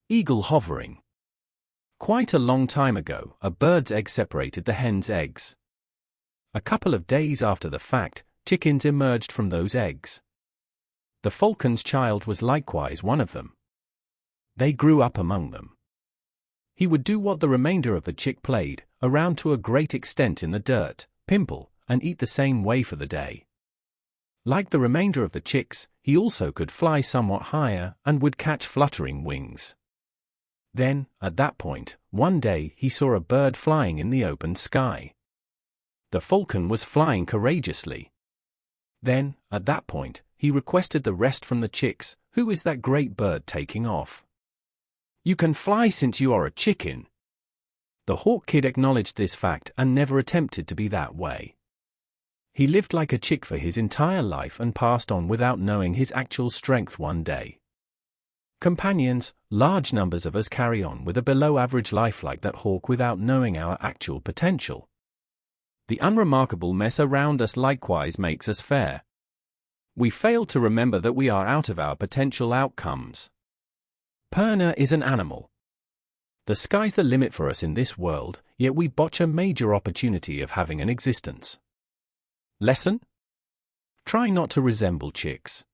Eagle hovering. Quite a long time ago, a bird's egg separated the hen's eggs. A couple of days after the fact, chickens emerged from those eggs. The falcon's child was likewise one of them. They grew up among them. He would do what the remainder of the chick played, around to a great extent in the dirt, pimple, and eat the same way for the day. Like the remainder of the chicks, he also could fly somewhat higher and would catch fluttering wings. Then, at that point, one day he saw a bird flying in the open sky. The falcon was flying courageously. Then, at that point, he requested the rest from the chicks. "Who is that great bird taking off? You can fly since you are a chicken." The hawk kid acknowledged this fact and never attempted to be that way. He lived like a chick for his entire life and passed on without knowing his actual strength one day. Companions, large numbers of us carry on with a below-average life like that hawk without knowing our actual potential. The unremarkable mess around us likewise makes us fair. We fail to remember that we are out of our potential outcomes. Perna is an animal. The sky's the limit for us in this world, yet we botch a major opportunity of having an existence. Lesson? Try not to resemble chicks.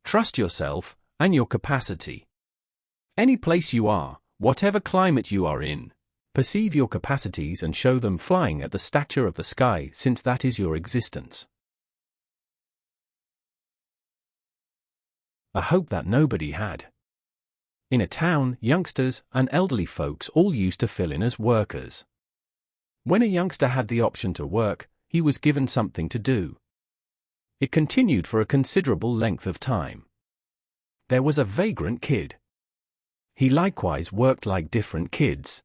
Trust yourself and your capacity. Any place you are, whatever climate you are in, perceive your capacities and show them flying at the stature of the sky, since that is your existence. A hope that nobody had. In a town, youngsters and elderly folks all used to fill in as workers. When a youngster had the option to work, he was given something to do. It continued for a considerable length of time. There was a vagrant kid. He likewise worked like different kids.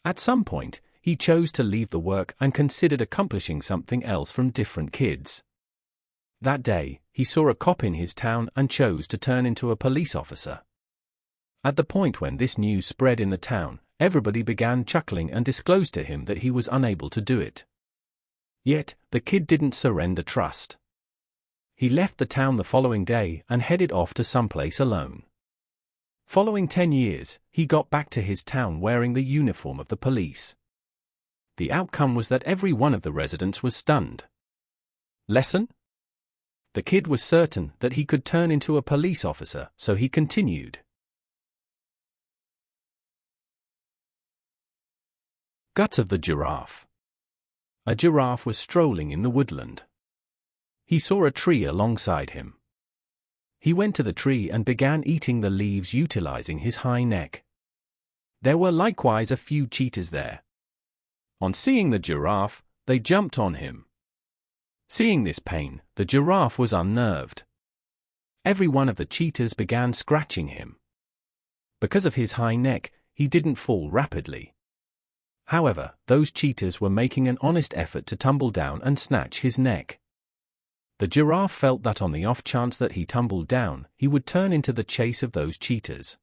At some point, he chose to leave the work and considered accomplishing something else from different kids. That day, he saw a cop in his town and chose to turn into a police officer. At the point when this news spread in the town, everybody began chuckling and disclosed to him that he was unable to do it. Yet, the kid didn't surrender trust. He left the town the following day and headed off to someplace alone. Following 10 years, he got back to his town wearing the uniform of the police. The outcome was that every one of the residents was stunned. Lesson? The kid was certain that he could turn into a police officer, so he continued. Guts of the giraffe. A giraffe was strolling in the woodland. He saw a tree alongside him. He went to the tree and began eating the leaves utilizing his high neck. There were likewise a few cheetahs there. On seeing the giraffe, they jumped on him. Seeing this pain, the giraffe was unnerved. Every one of the cheetahs began scratching him. Because of his high neck, he didn't fall rapidly. However, those cheetahs were making an honest effort to tumble down and snatch his neck. The giraffe felt that on the off chance that he tumbled down, he would turn into the chase of those cheetahs.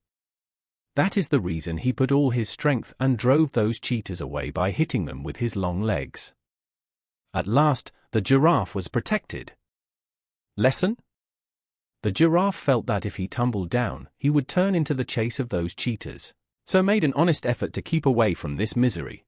That is the reason he put all his strength and drove those cheetahs away by hitting them with his long legs. At last, the giraffe was protected. Lesson? The giraffe felt that if he tumbled down, he would turn into the chase of those cheetahs, so made an honest effort to keep away from this misery.